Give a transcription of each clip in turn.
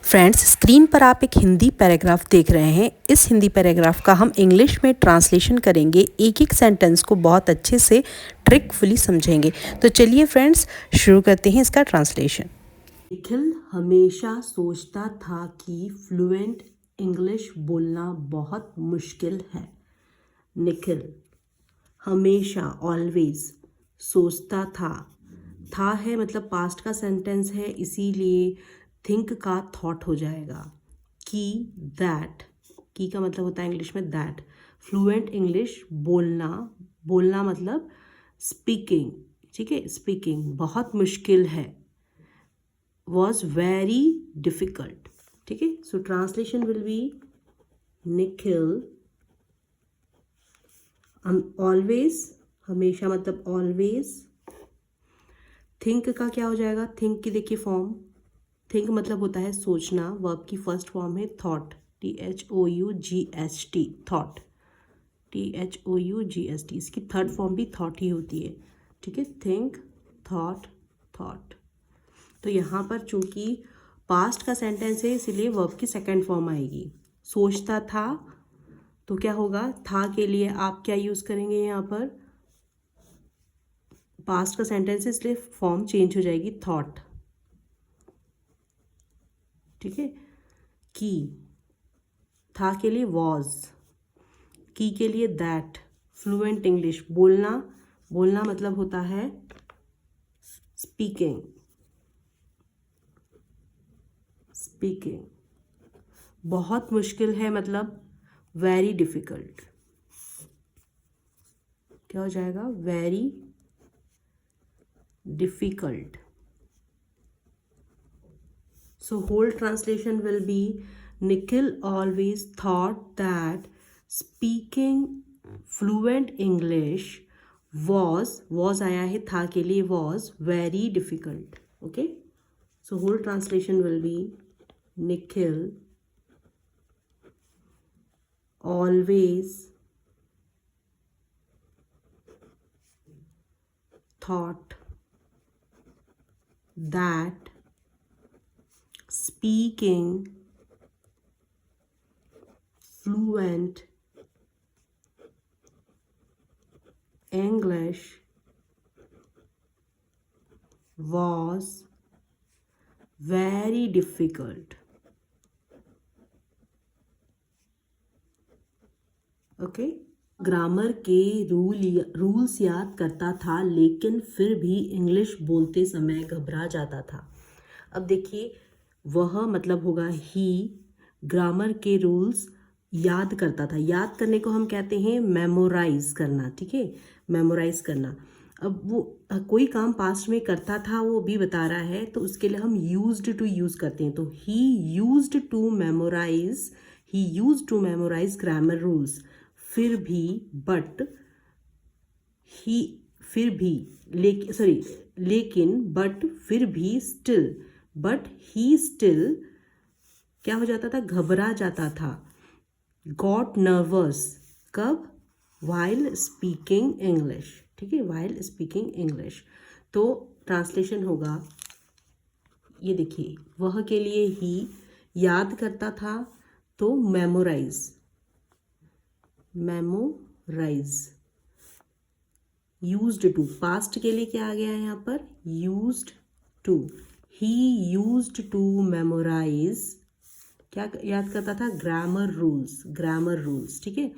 Friends, screen पर आप एक हिंदी पैराग्राफ देख रहे हैं। इस हिंदी पैराग्राफ का हम इंग्लिश में ट्रांसलेशन करेंगे। एक एक सेंटेंस को बहुत अच्छे से ट्रिकफुली समझेंगे। तो चलिए फ्रेंड्स, शुरू करते हैं इसका ट्रांसलेशन। निखिल हमेशा सोचता था कि फ्लुएंट इंग्लिश बोलना बहुत मुश्किल है। निखिल हमेशा ऑलवेज सोचता था है मतलब पास्ट का सेंटेंस है, इसीलिए थिंक का थॉट हो जाएगा। कि दैट, की का मतलब होता है इंग्लिश में दैट। फ्लुएंट इंग्लिश बोलना मतलब स्पीकिंग, ठीक है, स्पीकिंग बहुत मुश्किल है। was very difficult, ठीक है। So translation will be Nikhil always, हमेशा मतलब ऑलवेज। थिंक का क्या हो जाएगा? थिंक की देखिए फॉर्म, थिंक मतलब होता है सोचना, वर्ब की फर्स्ट फॉर्म है थॉट, THOUGHT, थॉट, THOUGHT। इसकी थर्ड फॉर्म भी थॉट ही होती है, ठीक है। Think, thought, thought. तो यहाँ पर चूंकि पास्ट का सेंटेंस है, इसीलिए वर्ब की सेकंड फॉर्म आएगी। सोचता था, तो क्या होगा? था के लिए आप क्या यूज़ करेंगे? यहाँ पर पास्ट का सेंटेंस है, इसलिए फॉर्म चेंज हो जाएगी, थॉट, ठीक है। की, था के लिए वॉज, की के लिए दैट। फ्लुएंट इंग्लिश बोलना मतलब होता है स्पीकिंग, बहुत मुश्किल है मतलब वेरी डिफिकल्ट। क्या हो जाएगा? Very difficult. So whole translation will be Nikhil always thought that speaking fluent English was आया है था के लिए, was very difficult. Okay, so whole translation will be Nikhil always thought that speaking fluent English was very difficult. Okay, grammar के rules याद करता था, लेकिन फिर भी इंग्लिश बोलते समय घबरा जाता था। अब देखिए, वह मतलब होगा ही, ग्रामर के रूल्स याद करता था। याद करने को हम कहते हैं मेमोराइज करना, ठीक है, मेमोराइज करना। अब वो कोई काम पास्ट में करता था, वो भी बता रहा है, तो उसके लिए हम यूज्ड टू यूज़ करते हैं। तो he used to memorise grammar rules. फिर भी, बट ही, फिर भी, लेकिन, बट फिर भी, स्टिल, बट ही स्टिल क्या हो जाता था? घबरा जाता था। गॉट नर्वस, कब? वाइल स्पीकिंग इंग्लिश, ठीक है, वाइल स्पीकिंग इंग्लिश। तो ट्रांसलेशन होगा, ये देखिए, वह के लिए ही, याद करता था तो मेमोराइज, यूज्ड टू, पास्ट के लिए क्या आ गया है यहाँ पर? Used to. He used to memorise, क्या याद करता था? ग्रामर रूल्स, ठीक है।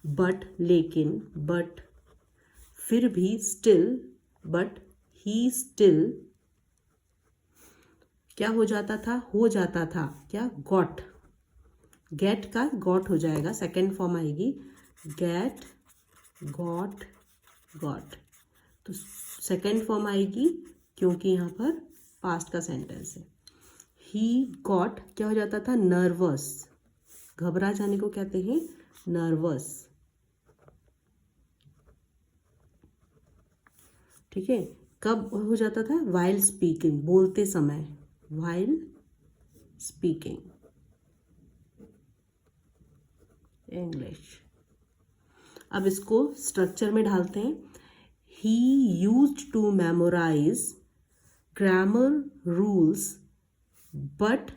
बट, लेकिन, बट फिर भी, स्टिल, बट ही स्टिल क्या हो जाता था? क्या? गॉट, गेट का गॉट हो जाएगा, सेकेंड फॉर्म आएगी, गेट, गॉट, तो सेकेंड फॉर्म आएगी, क्योंकि यहाँ पर पास्ट का सेंटेंस है। ही गॉट क्या हो जाता था? नर्वस, घबरा जाने को कहते हैं नर्वस, ठीक है। कब हो जाता था? वाइल स्पीकिंग, बोलते समय, वाइल स्पीकिंग इंग्लिश। अब इसको स्ट्रक्चर में ढालते हैं। He used to memorise grammar rules, but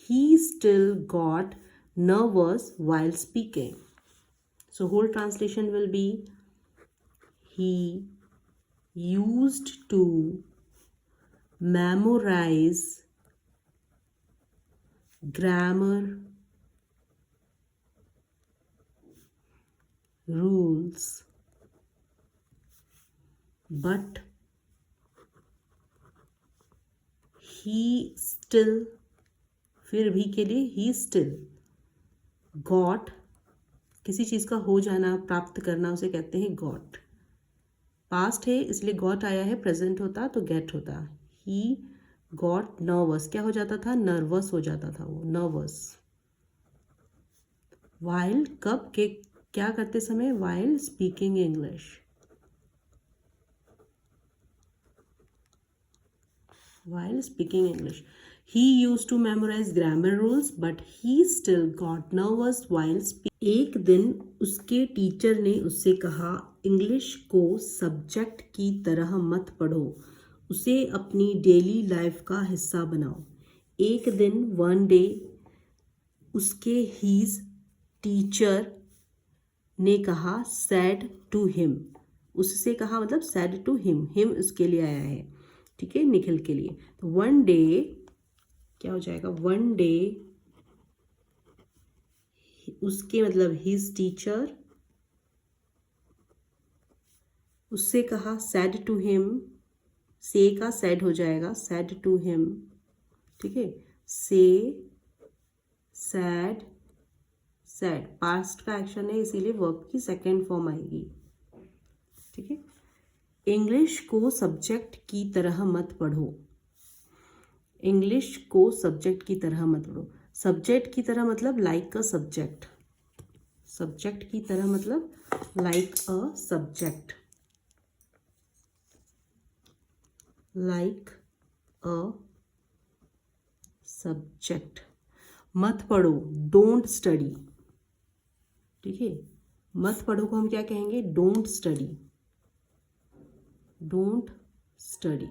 he still got nervous while speaking. So whole translation will be, he used to memorize grammar rules, but he still, फिर भी के लिए he still got, किसी चीज़ का हो जाना, प्राप्त करना, उसे कहते हैं got. पास्ट है इसलिए got आया है, प्रेजेंट होता तो get होता. he got nervous, क्या हो जाता था, नर्वस हो जाता था वो, नर्वस. while, कब, के क्या करते समय, while speaking English. While speaking English, he used to memorize grammar rules, but he still got nervous while speaking. एक दिन उसके टीचर ने उससे कहा, इंग्लिश को सब्जेक्ट की तरह मत पढ़ो, उसे अपनी डेली लाइफ का हिस्सा बनाओ. एक दिन, वन डे, उसके हीज टीचर ने कहा, सैड टू हिम. उससे कहा मतलब सैड टू हिम, हिम उसके लिए आया है, ठीक है, निखिल के लिए. तो वन डे क्या हो जाएगा, वन डे उसके मतलब हिज टीचर, उससे कहा, सैड टू हिम, से का सैड हो जाएगा, सैड टू हिम, ठीक है, से, सैड, सैड पास्ट का एक्शन है इसीलिए वर्ब की सेकेंड फॉर्म आएगी, ठीक है. इंग्लिश को सब्जेक्ट की तरह मत पढ़ो, इंग्लिश को सब्जेक्ट की तरह मत पढ़ो. सब्जेक्ट की तरह मतलब लाइक अ सब्जेक्ट, सब्जेक्ट की तरह मतलब like a subject, like a subject. मत पढ़ो, डोंट स्टडी, ठीक है. मत पढ़ो को हम क्या कहेंगे, डोंट स्टडी, डोंट स्टडी.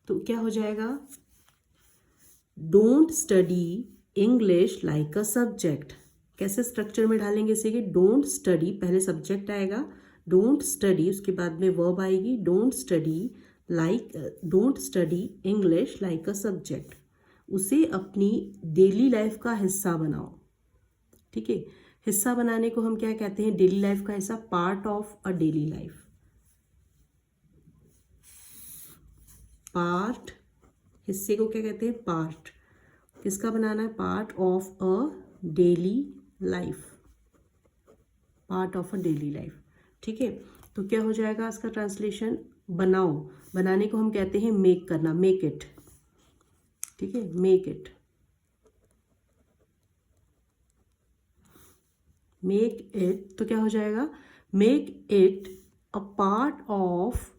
तो क्या हो जाएगा, don't study English like a subject. कैसे स्ट्रक्चर में डालेंगे इसे, कि डोंट स्टडी, पहले सब्जेक्ट आएगा, डोंट स्टडी, उसके बाद में वर्ब आएगी, don't study like, don't study English like a subject. उसे अपनी डेली लाइफ का हिस्सा बनाओ, ठीक है. हिस्सा बनाने को हम क्या कहते हैं, डेली लाइफ का हिस्सा, part of a daily life. Part, हिस्से को क्या कहते हैं, पार्ट. किसका बनाना है, part of a daily life, part of a daily life, ठीक है. तो क्या हो जाएगा इसका ट्रांसलेशन, बनाओ, बनाने को हम कहते हैं मेक करना, मेक इट, ठीक है, मेक इट. मेक इट, तो क्या हो जाएगा, make it a part of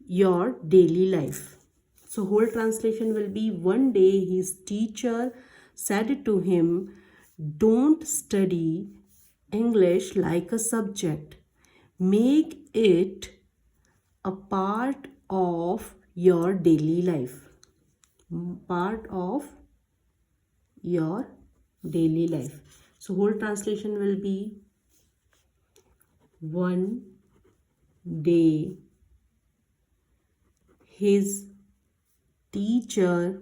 your daily life. So whole translation will be, one day his teacher said to him, don't study English like a subject, make it a part of your daily life, part of your daily life. So whole translation will be, one day his teacher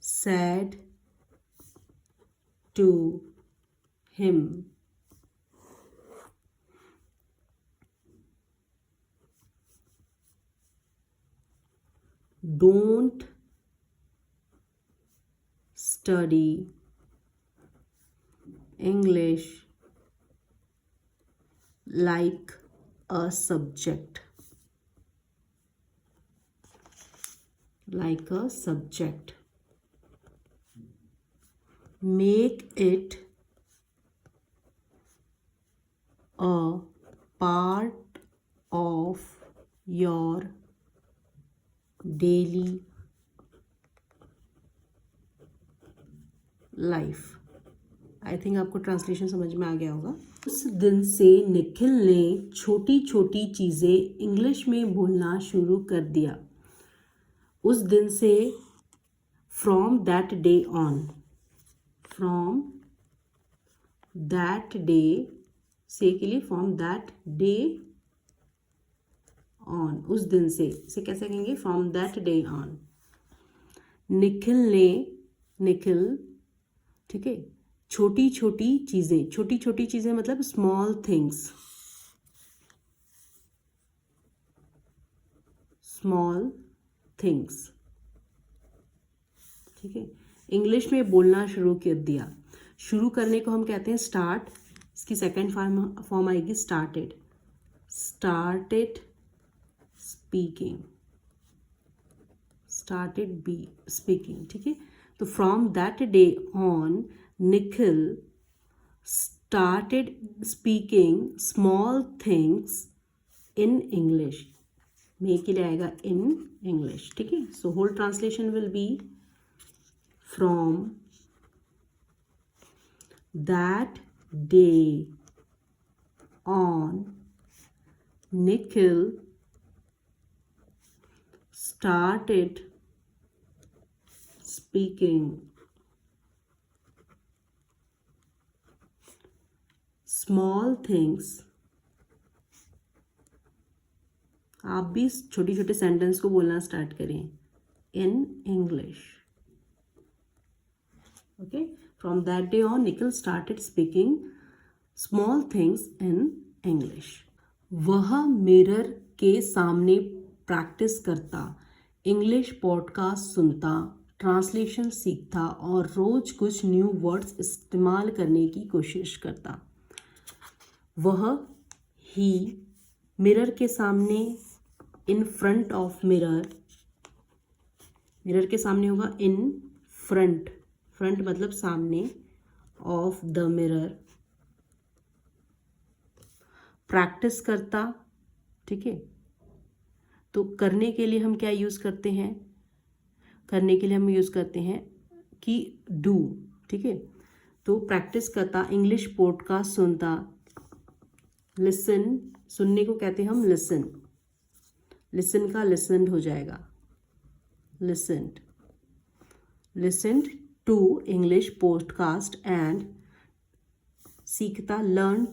said to him, don't study English like a subject, like a subject, make it a part of your daily life. I think आपको translation समझ में आ गया होगा. उस दिन से निखिल ने छोटी छोटी चीज़ें इंग्लिश में बोलना शुरू कर दिया. उस दिन से, from that day on, from that day से के लिए फ्रॉम दैट डे ऑन, उस दिन से कैसे कहेंगे, from that day on. Nikhil ने, निखिल, ठीक है, छोटी छोटी चीजें मतलब स्मॉल थिंग्स, स्मॉल थिंग्स, ठीक है, इंग्लिश में बोलना शुरू कर दिया। शुरू करने को हम कहते हैं स्टार्ट, इसकी सेकंड फॉर्म आएगी started, started speaking, started be speaking, ठीक है। तो from that day on Nikhil started speaking small things in English, मे के लिए आएगा इन इंग्लिश, ठीक है। So whole translation will be from that day on Nikhil started speaking small things, आप भी छोटे छोटे सेंटेंस को बोलना स्टार्ट करें, in English, okay. From that day on Nikhil started speaking small things in English. वह मिरर के सामने प्रैक्टिस करता, इंग्लिश पॉडकास्ट सुनता, ट्रांसलेशन सीखता और रोज कुछ न्यू वर्ड्स इस्तेमाल करने की कोशिश करता। वह ही मिरर के सामने, in front of mirror, mirror के सामने होगा इन फ्रंट, फ्रंट मतलब सामने, ऑफ द मिरर, प्रैक्टिस करता, ठीक है। तो करने के लिए हम क्या यूज़ करते हैं, करने के लिए हम यूज़ करते हैं कि डू, ठीक है। तो प्रैक्टिस करता, इंग्लिश पॉडकास्ट सुनता, लिसन, सुनने को कहते हैं हम लिसन, लिसन का लिसनड हो जाएगा, listened, listened to English podcast and सीखता, लर्न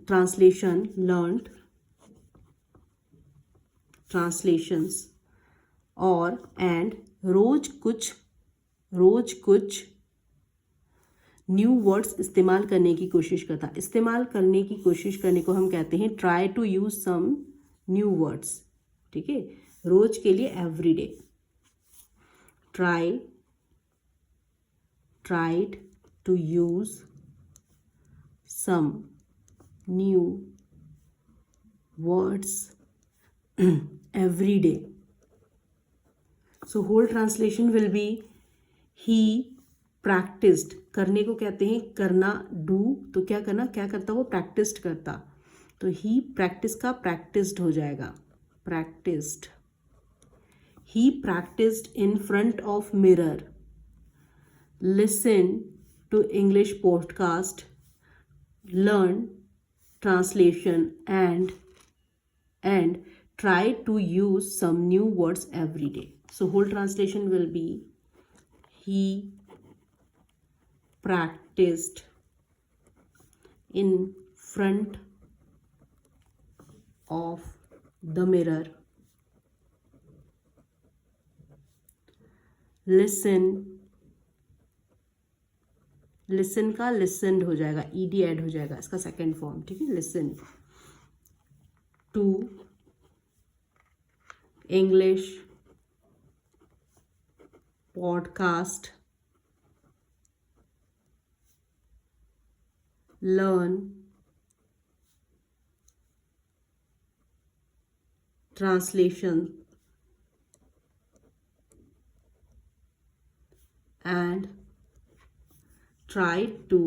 ट्रांसलेशन, लर्नड ट्रांसलेशंस, और एंड रोज कुछ न्यू वर्ड्स इस्तेमाल करने की कोशिश करता। इस्तेमाल करने की कोशिश करने को हम कहते हैं try to use some new words, ठीक है। रोज के लिए everyday, tried to use some new words every day. So whole translation will be he practiced, करने को कहते हैं करना, do, तो क्या करना, क्या करता वो practiced करता, तो he practice का practiced हो जाएगा, practiced, he practiced in front of mirror, listen to English podcast, learn translation and try to use some new words every day. So whole translation will be he practiced in front of the mirror, listen का listened हो जाएगा, ed add हो जाएगा, इसका second form, ठीक है। listen to English podcast, learn translation and try to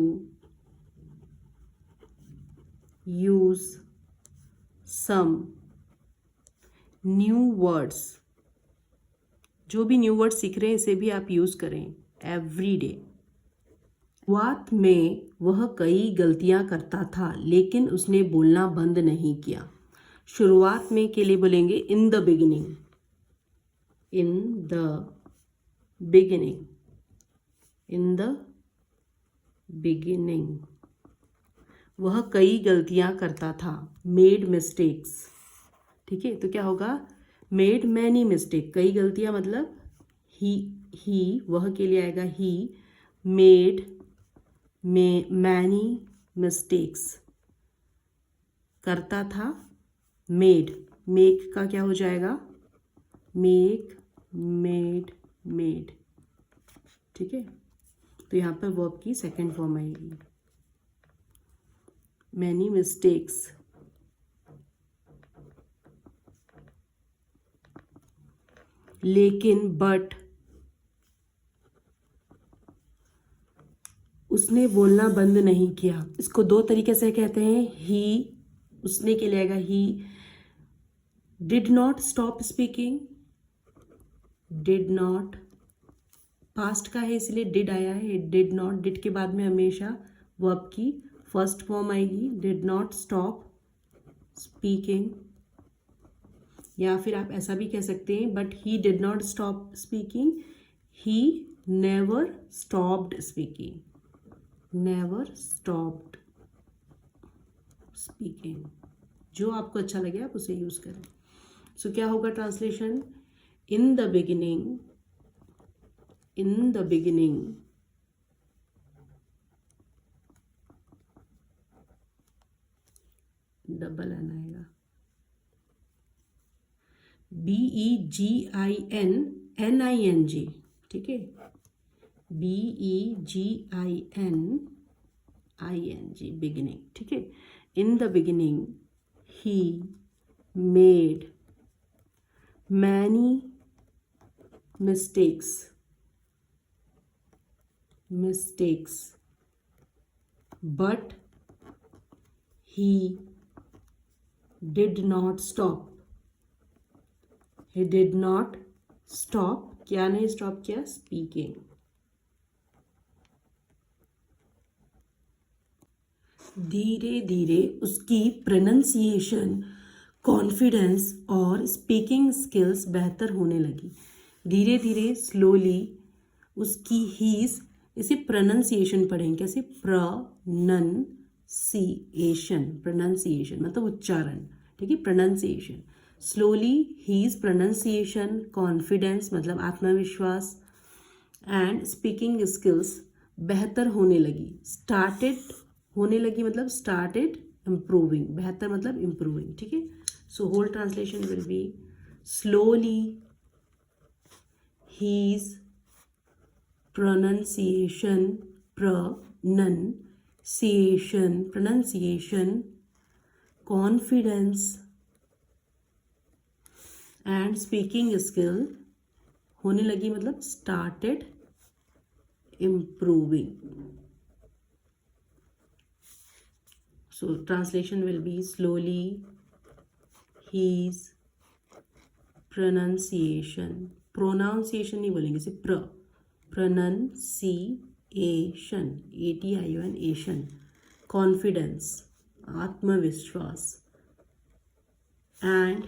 use some new words, जो भी न्यू वर्ड सीख रहे हैं इसे भी आप यूज़ करें एवरी डे। शुरुआत में वह कई गलतियां करता था लेकिन उसने बोलना बंद नहीं किया। शुरुआत में के लिए बोलेंगे इन the beginning, in the beginning, in the beginning. वह कई गलतियां करता था, मेड मिस्टेक्स। ठीक है, तो क्या होगा, मेड मैनी मिस्टेक, कई गलतियां मतलब ही वह के लिए आएगा ही मेड मैनी मिस्टेक्स, करता था, मेड, मेक का क्या हो जाएगा, मेक, मेड, मेड। ठीक है, तो यहाँ पर वर्ब की सेकंड फॉर्म आएगी, मैनी मिस्टेक्स। लेकिन बट, उसने बोलना बंद नहीं किया। इसको दो तरीके से कहते हैं, ही, उसने के लिए आएगा he did not stop speaking, did not, past का है इसलिए डिड आया है, डिड नॉट, डिड के बाद में हमेशा वर्ब की फर्स्ट फॉर्म आएगी, डिड नॉट स्टॉप स्पीकिंग। या फिर आप ऐसा भी कह सकते हैं, but he did not stop speaking, he never stopped speaking, never stopped speaking. जो आपको अच्छा लगे आप उसे यूज करें। सो क्या होगा translation, in the beginning, in the beginning double N आएगा, BEGINNING। ठीक है, BEGINNING, बिगिनिंग। ठीक है, in the beginning he made many mistakes, but he did not stop, क्या नहीं स्टॉप किया, स्पीकिंग। धीरे धीरे उसकी प्रोनाउंसिएशन, कॉन्फिडेंस और स्पीकिंग स्किल्स बेहतर होने लगी। धीरे धीरे, स्लोली, उसकी हीज, इसे प्रोनाउंसिएशन पढ़ेंगे कैसे, प्रोनाउंसिएशन मतलब उच्चारण। ठीक है, pronunciation, slowly his pronunciation, confidence मतलब आत्मविश्वास, एंड स्पीकिंग स्किल्स बेहतर होने लगी। स्टार्टेड होने लगी मतलब स्टार्टेड इम्प्रूविंग, बेहतर मतलब इम्प्रूविंग। ठीक है, so whole translation will be slowly his pronunciation, confidence and speaking skill होने लगी मतलब started improving. So translation will be slowly his pronunciation नहीं बोलेंगे, सिर्फ pronunciation, ATION, confidence आत्मविश्वास, एंड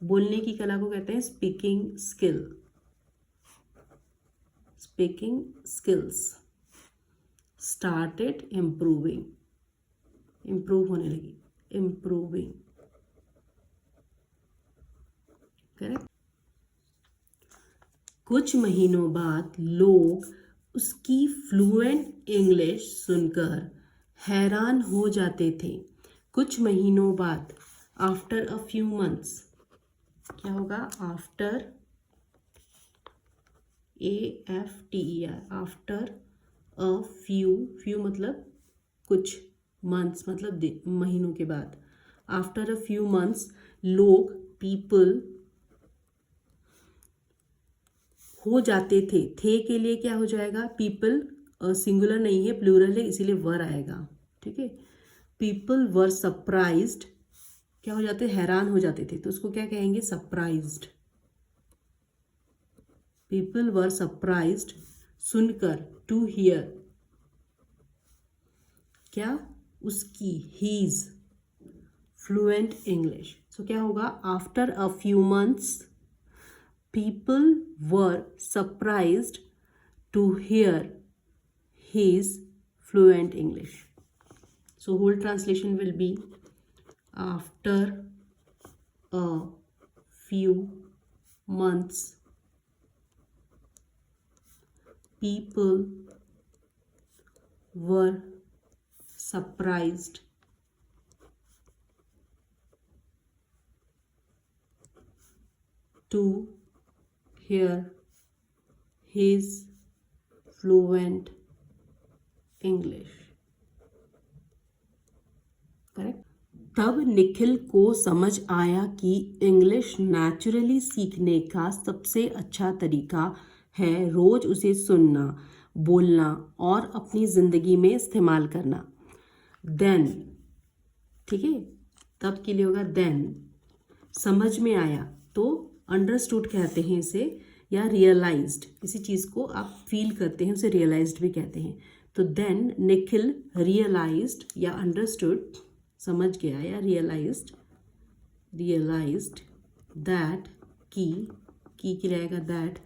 बोलने की कला को कहते हैं स्पीकिंग स्किल्स स्टार्टेड इम्प्रूव होने लगी, इम्प्रूविंग। करेक्ट। कुछ महीनों बाद लोग उसकी फ्लुएंट इंग्लिश सुनकर हैरान हो जाते थे। कुछ महीनों बाद, आफ्टर अ फ्यू मंथ्स, क्या होगा, after, AFTER, after a few मतलब कुछ, मंथ्स मतलब महीनों के बाद। आफ्टर अ फ्यू मंथ्स लोग, पीपल, हो जाते थे के लिए क्या हो जाएगा, पीपल सिंगुलर नहीं है, प्लूरल है, इसीलिए वर आएगा। ठीक है, पीपल वर सरप्राइज्ड, क्या हो जाते, हैरान हो जाते थे, तो उसको क्या कहेंगे, सरप्राइज्ड। पीपल वर सरप्राइज्ड, सुनकर, टू हियर, क्या, उसकी, हीज फ्लुएंट इंग्लिश। सो क्या होगा, after a few months people were surprised to hear his fluent English. So whole translation will be, after a few months people were surprised to hear his fluent English. Correct. तब निखिल को समझ आया कि English naturally सीखने का सबसे अच्छा तरीका है रोज उसे सुनना, बोलना और अपनी ज़िंदगी में इस्तेमाल करना। देन, ठीक है, तब के लिए होगा देन। समझ में आया तो अंडरस्टूड कहते हैं इसे, या रियलाइज्ड, किसी चीज़ को आप फील करते हैं उसे रियलाइज्ड भी कहते हैं। तो देन निखिल रियलाइज्ड या अंडरस्टूड, समझ गया या रियलाइज्ड दैट की रहेगा दैट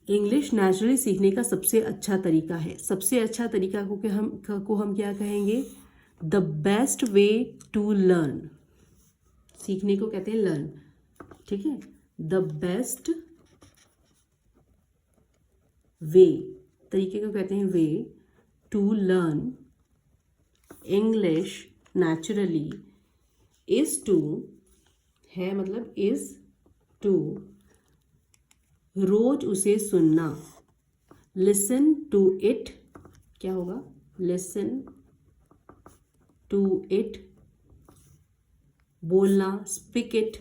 इंग्लिश नेचुरली सीखने का सबसे अच्छा तरीका है। सबसे अच्छा तरीका को हम क्या कहेंगे, the best way to learn. सीखने को कहते हैं लर्न, ठीक है। द बेस्ट वे, तरीके को कहते हैं way, to learn English naturally is to, है मतलब इज टू, रोज उसे सुनना, लिसन टू इट, क्या होगा, लिसन टू इट, बोलना, स्पीक इट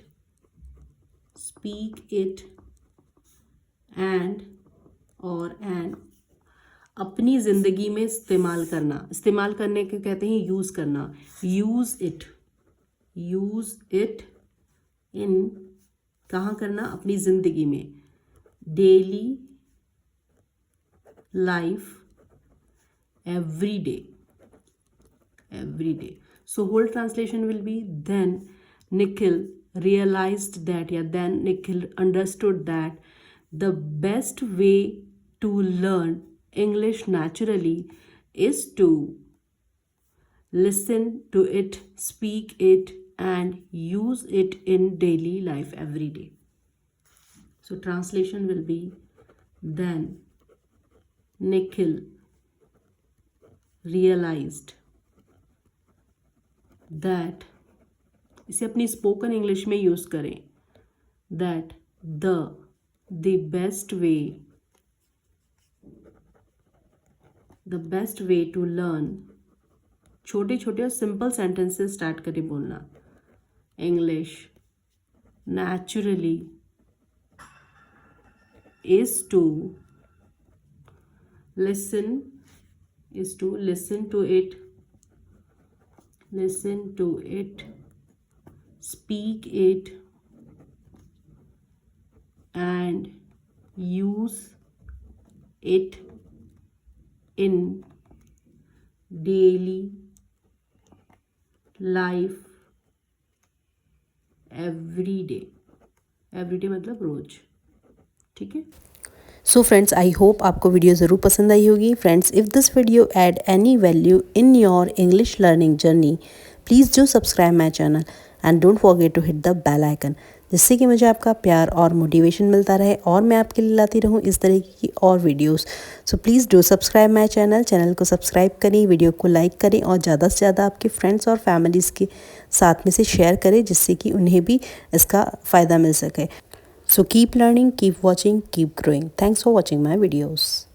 एंड अपनी ज़िंदगी में इस्तेमाल करना। इस्तेमाल करने को कहते हैं यूज़ करना, यूज़ इट इन, कहाँ करना, अपनी ज़िंदगी में, daily life, every day. So whole translation will be, then Nikhil realized that, yeah, then Nikhil understood that the best way to learn English naturally is to listen to it, speak it and use it in daily life every day. So translation will be, then Nikhil realized that, इसे अपनी spoken English में use करें, that the best way to learn, छोटे छोटे और simple sentences start करें बोलना, English naturally is to listen to it, speak it and use it in daily life every day मतलब रोज, ठीक है। सो फ्रेंड्स, आई होप आपको वीडियो ज़रूर पसंद आई होगी। Friends, if this video add any value in your English learning journey, please do subscribe my channel and don't forget to hit the bell icon, जिससे कि मुझे आपका प्यार और मोटिवेशन मिलता रहे और मैं आपके लिए लाती रहूँ इस तरह की और videos. So please do subscribe my channel को सब्सक्राइब करें, वीडियो को लाइक करें और ज़्यादा से ज़्यादा आपके फ्रेंड्स और फैमिलीज़ के साथ में से शेयर करें, जिससे कि उन्हें भी इसका फ़ायदा मिल सके। So keep learning, keep watching, keep growing. Thanks for watching my videos.